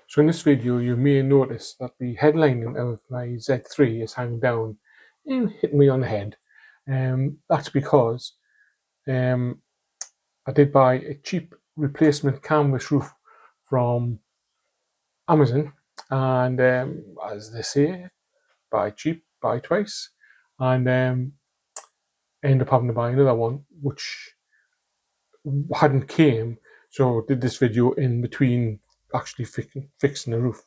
So in this video you may notice that the headlining of my Z3 is hanging down and hitting me on the head. That's because I did buy a cheap replacement canvas roof from Amazon, and as they say, buy cheap, buy twice, and end up having to buy another one which hadn't came, so I did this video in between actually fixing the roof.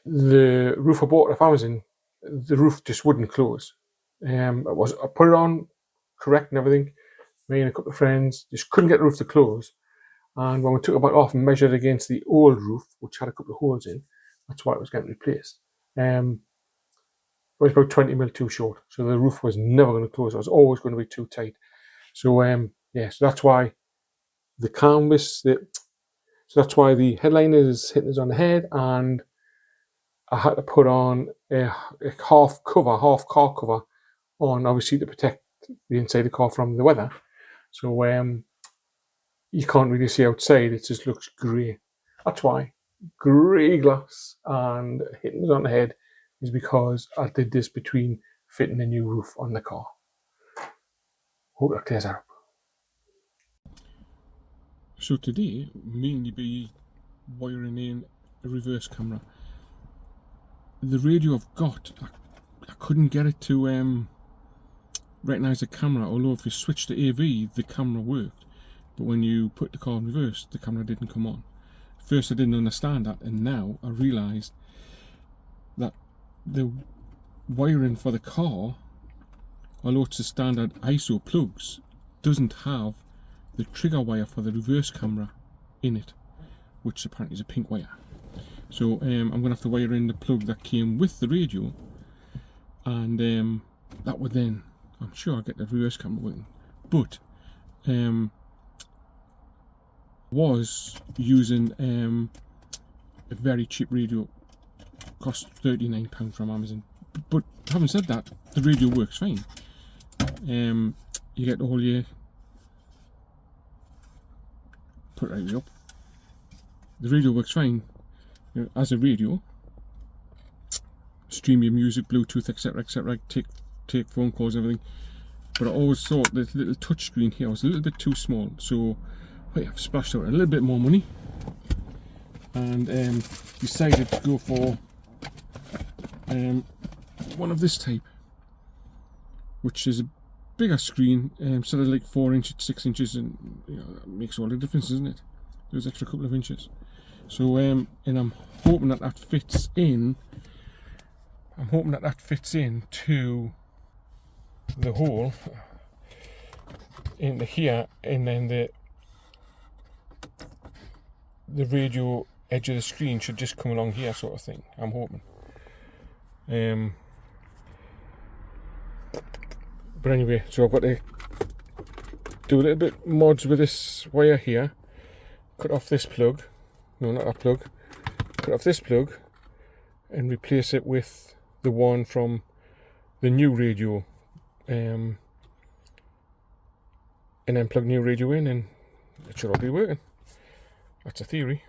The roof I bought off Amazon, the roof just wouldn't close. I put it on correct and everything. Me and a couple of friends just couldn't get the roof to close. And when we took it back off and measured against the old roof, which had a couple of holes in, that's why it was getting replaced. It was about 20 mil too short, so the roof was never going to close. It was always going to be too tight. So so that's why the canvas, so that's why the headliner is hitting us on the head, and I had to put on a half car cover on, obviously to protect the inside of the car from the weather. So you can't really see outside, it just looks grey. That's why. Grey glass and hitting us on the head is because I did this between fitting a new roof on the car. Hope that clears that up. So today, mainly be wiring in a reverse camera. The radio I've got, I couldn't get it to recognise the camera, although if you switched to AV, the camera worked. But when you put the car in reverse, the camera didn't come on. First I didn't understand that, and now I realised that the wiring for the car, although it's a standard ISO plugs, doesn't have the trigger wire for the reverse camera in it, which apparently is a pink wire. So I'm going to have to wire in the plug that came with the radio, and that would then, I'm sure, I'll get the reverse camera working. But was using a very cheap radio, cost £39 from Amazon. But having said that, the radio works fine. You get all your, put it right up, the radio works fine as a radio. Stream your music, Bluetooth, etc, etc, take phone calls and everything. But I always thought the little touch screen here was a little bit too small, so I've splashed out a little bit more money and decided to go for one of this type, which is a bigger screen, instead of like 4 inches, 6 inches, and that makes all the difference, doesn't it? Those extra couple of inches. So and I'm hoping that that fits in. I'm hoping that that fits in to the hole into here, and then the radio edge of the screen should just come along here, sort of thing. I'm hoping. But anyway, so I've got to do a little bit mods with this wire here. Cut off this plug. No, not that plug. Cut off this plug and replace it with the one from the new radio. And then plug new radio in, and it should all be working. That's a theory.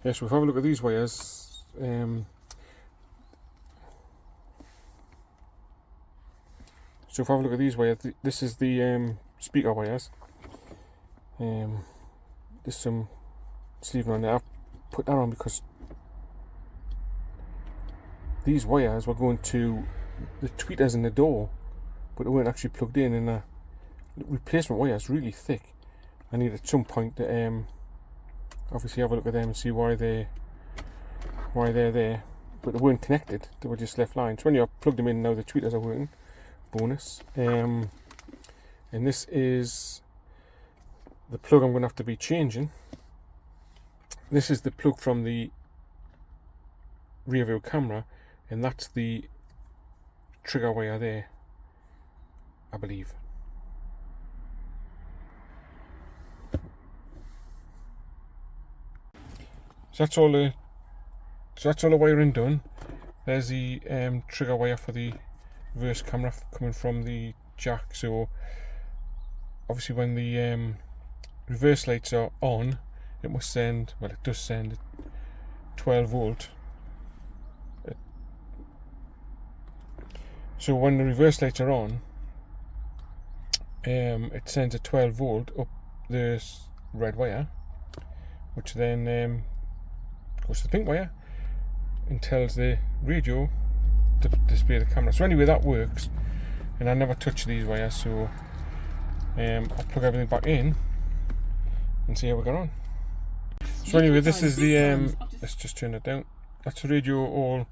Yes, we'll have a look at these wires. So if I have a look at these wires, this is the speaker wires. There's some sleeving on there. I've put that on because these wires were going to the tweeters in the door, but they weren't actually plugged in, and the replacement wire is really thick. I need at some point to obviously have a look at them and see why they're there, but they weren't connected, they were just left lying. So when you plug them in now, the tweeters are working. Bonus. And this is the plug I'm going to have to be changing. This is the plug from the rear view camera, and that's the trigger wire there, I believe. So that's all the wiring done. There's the trigger wire for the reverse camera coming from the jack. So obviously when the reverse lights are on, it must send, well, it does send 12 volt. So when the reverse lights are on, it sends a 12 volt up the red wire, which then goes to the pink wire and tells the radio to display the camera. So anyway, that works, and I never touch these wires, so I'll plug everything back in and see how we get on. So anyway, this is the let's just turn it down. That's the radio all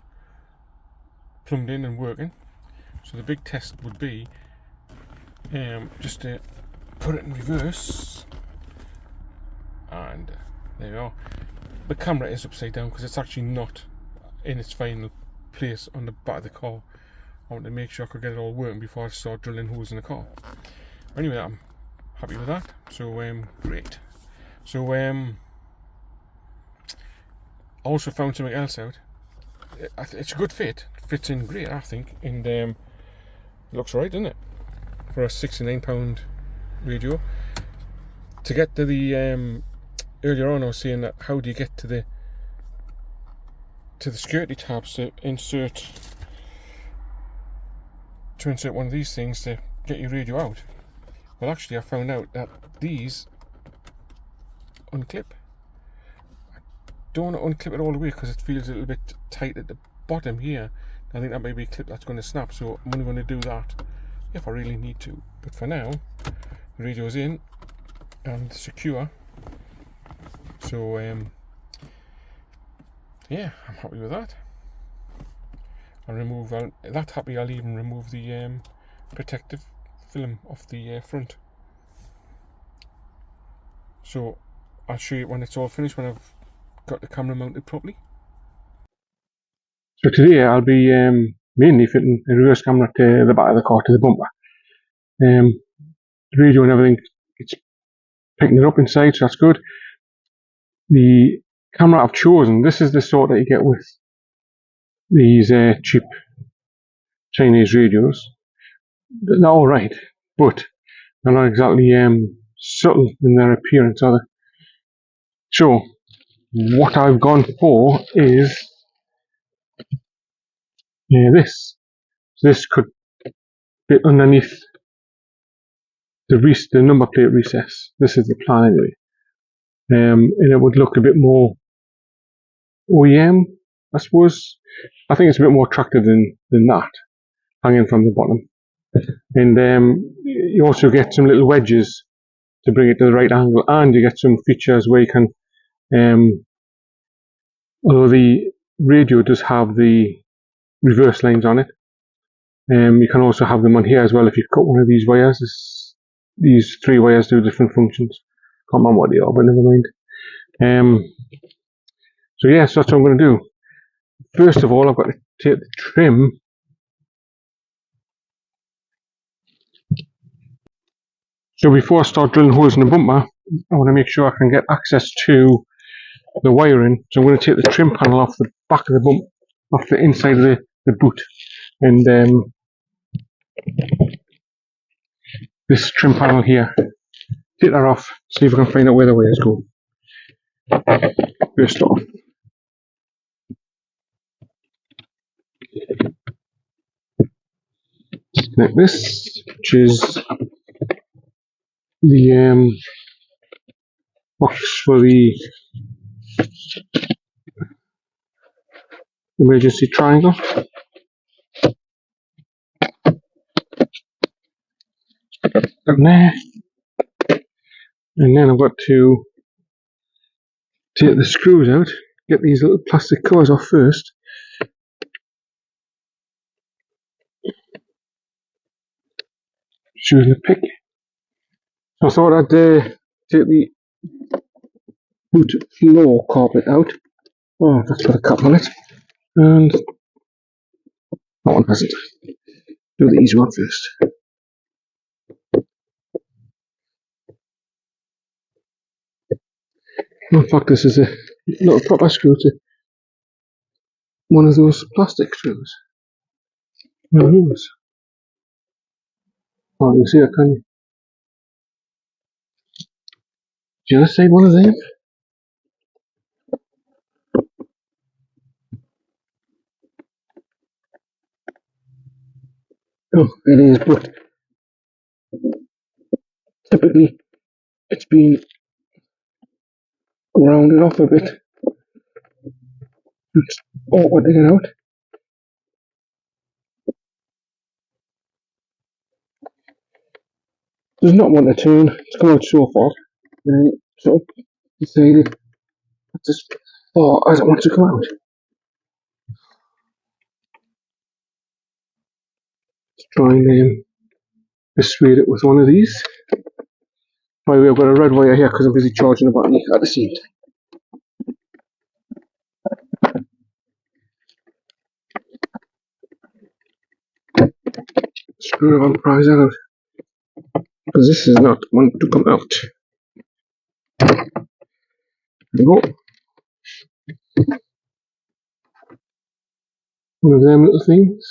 plumbed in and working. So the big test would be just to put it in reverse, and there you go. The camera is upside down because it's actually not in its final place on the back of the car. I wanted to make sure I could get it all working before I start drilling holes in the car. Anyway, I'm happy with that. So great. So I also found something else out. It's a good fit. It fits in great, I think, and it looks alright, doesn't it? For a £69 radio. To get to the earlier on, I was saying that how do you get to the security tabs to insert one of these things to get your radio out. Well, actually, I found out that these unclip. I don't want to unclip it all the way because it feels a little bit tight at the bottom here. I think that may be a clip that's going to snap, so I'm only going to do that if I really need to. But for now, the radio's in and secure. So yeah, I'm happy with that. I'll even remove the protective film off the front. So I'll show you when it's all finished, when I've got the camera mounted properly. So today I'll be mainly fitting a reverse camera to the back of the car, to the bumper. The radio and everything, it's picking it up inside, so that's good. The camera I've chosen, this is the sort that you get with these cheap Chinese radios. They're alright, but they're not exactly subtle in their appearance, are they? So what I've gone for is this. So this could fit underneath the number plate recess. This is the plan anyway. And it would look a bit more OEM, I suppose. I think it's a bit more attractive than that, hanging from the bottom. And you also get some little wedges to bring it to the right angle, and you get some features where you can, although the radio does have the reverse lines on it, you can also have them on here as well if you cut one of these wires. These 3 wires do different functions. Can't remember what they are, but never mind. So yes, that's what I'm going to do. First of all, I've got to take the trim. So before I start drilling holes in the bumper, I want to make sure I can get access to the wiring. So I'm going to take the trim panel off the back of the bumper, off the inside of the boot, and this trim panel here. Take that off, see if I can find out where the wires go. First off, like this, which is the box for the emergency triangle. Down there. And then I've got to take the screws out, get these little plastic covers off first. Just using a pick. So I thought I'd take the boot floor carpet out. Oh, that's got a cap on it. And that one hasn't. Do the easy one first. In fact, this is a little proper screw to one of those plastic screws. No use. Oh, you can see it, can you? the other side one of them? Oh, it is, but typically it's been rounded off a bit. It's awkward to get out. There's not one to turn. It's come out so far. And then sort of decided that's as far as it wants to come out. Let's try and persuade it with one of these. By the way, I've got a red wire here because I'm busy charging the battery at the same time. Screw it on, prise out. Because this is not one to come out. There we go. One of them little things.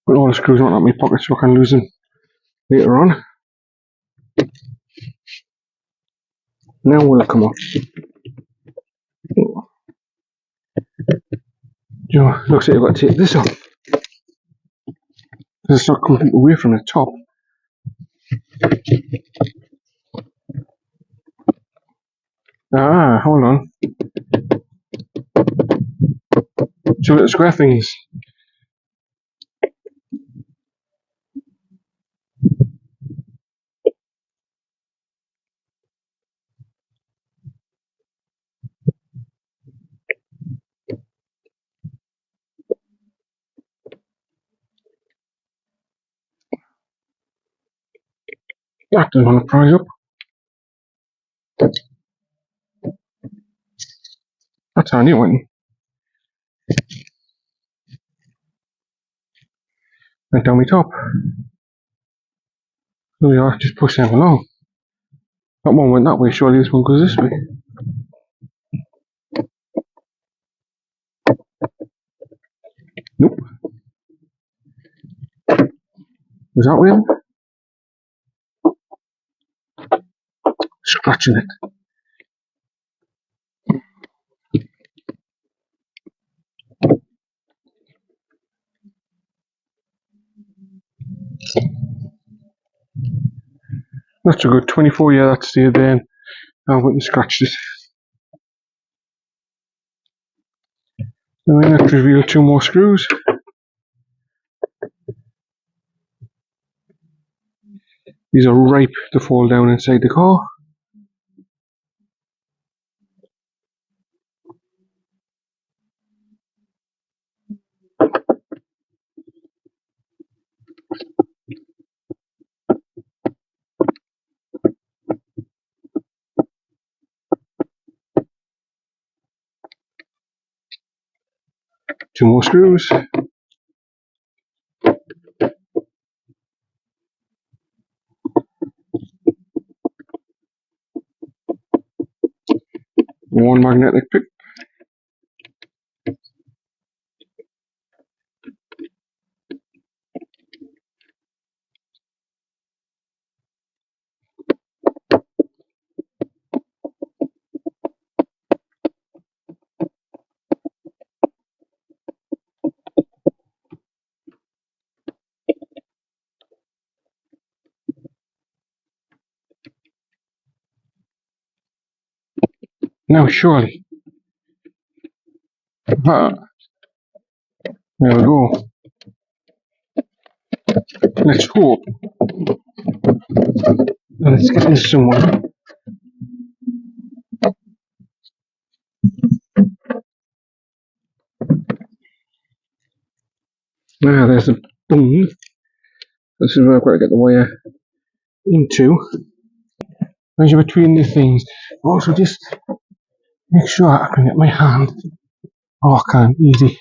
Put all the screws not in my pocket so I can lose them later on. Now will it come off? Looks like I've got to take this off. Because it's not coming away from the top. Ah, hold on. Two little square things. That doesn't want to prise up. That's our new one. Went down my top. There we are, just push them along. That one went that way, surely this one goes this way. Nope. Was that way? Scratching it. That's a good 24, yeah, that stayed there. I went and scratched it. And then let's reveal two more screws. These are ripe to fall down inside the car. Two more screws. One magnetic pick. Now surely. Ah, there we go. Let's hope that it's getting somewhere. Ah, there's the bung. This is where I've got to get the wire into. Measure between the things. Also just make sure I can get my hand. Oh, I can't. Easy.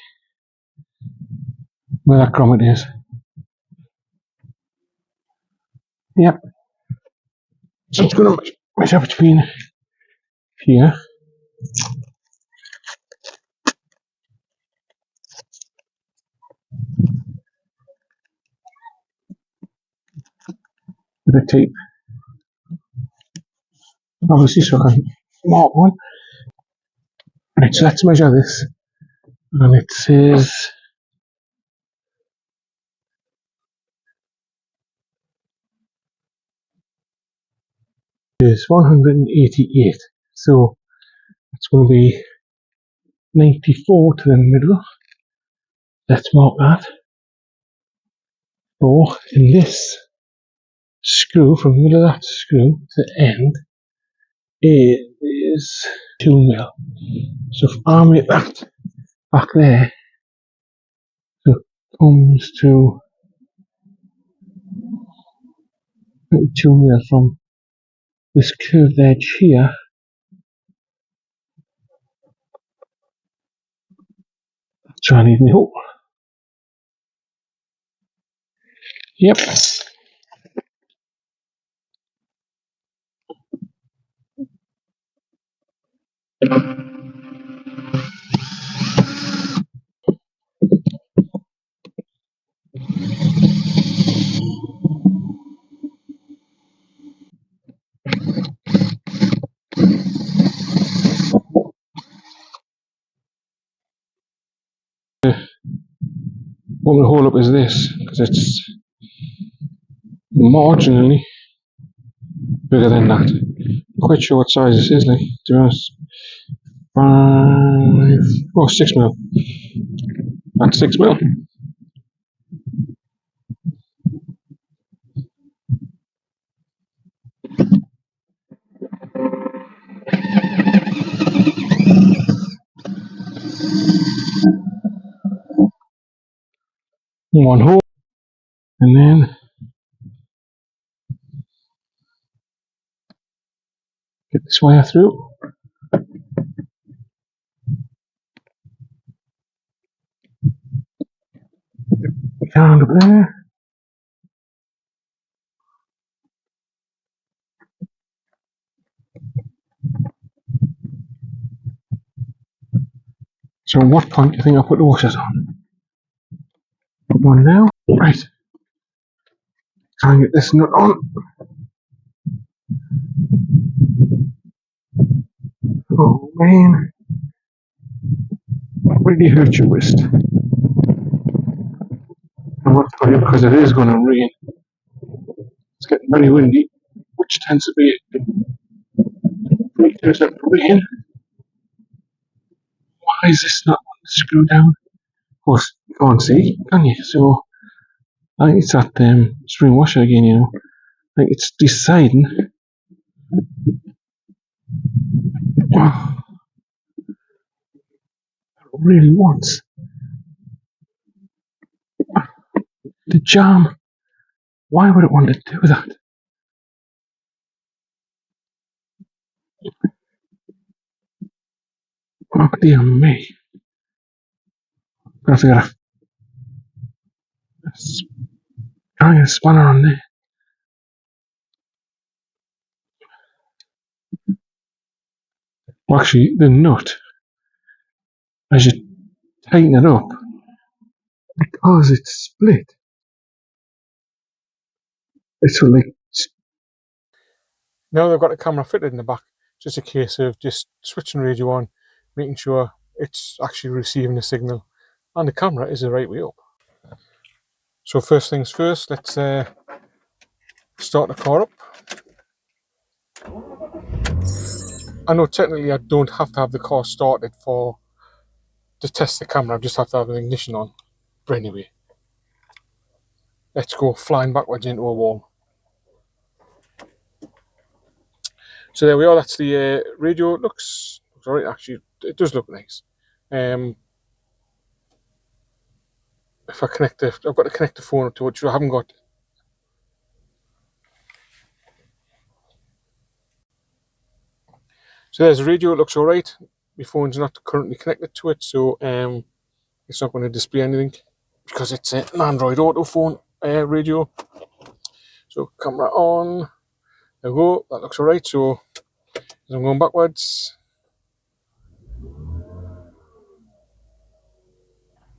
Where that grommet is. Yep. So it's going to measure between here. Bit of tape. obviously, so I can mark one. Right, so let's measure this. And it says it's 188. So it's going to be 94 to the middle. Let's mark that. So in this screw, from the middle of that screw to the end, it is 2 mil. So if I make that back there, so it comes to 2 mil from this curved edge here. Try and leave me hope. Yep. What I'm going to hold up is this, because it's marginally bigger than that. Not quite sure what size this is, like, to be honest. 6 mil. That's 6 mil. One hole, and then get this wire through. Down up there. So, at what point do you think I'll put the washers on? Put one now. Right. Try and get this nut on. Oh man. Really hurt your wrist. And what point, because it is going to rain. It's getting very windy, which tends to be precursor to rain. Why is this not screwed down? Of course, you can't see, can you? So, I think it's that spring washer again, you know. I think it's deciding what it really wants to jam. Why would it want to do that? Oh dear me. I have to get a spanner on there. Well, actually, the nut, as you tighten it up, because it's split, it's sort of like. Now they've got a camera fitted in the back, just a case of just switching radio on, making sure it's actually receiving the signal, and the camera is the right way up. So first things first, let's start the car up. I know technically I don't have to have the car started to test the camera, I just have to have an ignition on. But anyway, let's go flying backwards into a wall. So there we are, that's the radio. It looks alright, actually, it does look nice. If I connect I've got to connect the phone up to it, which I haven't got. So there's the radio, it looks alright. My phone's not currently connected to it, so it's not going to display anything because it's an Android Auto phone radio. So camera on, there we go, that looks alright. So as I'm going backwards,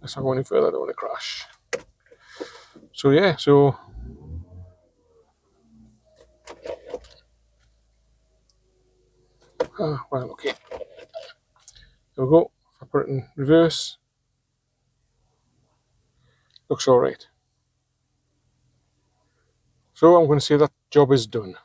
let's not go any further, I don't want to crash. So yeah, Well, okay. There we go. If I put it in reverse, looks alright. So I'm going to say that job is done.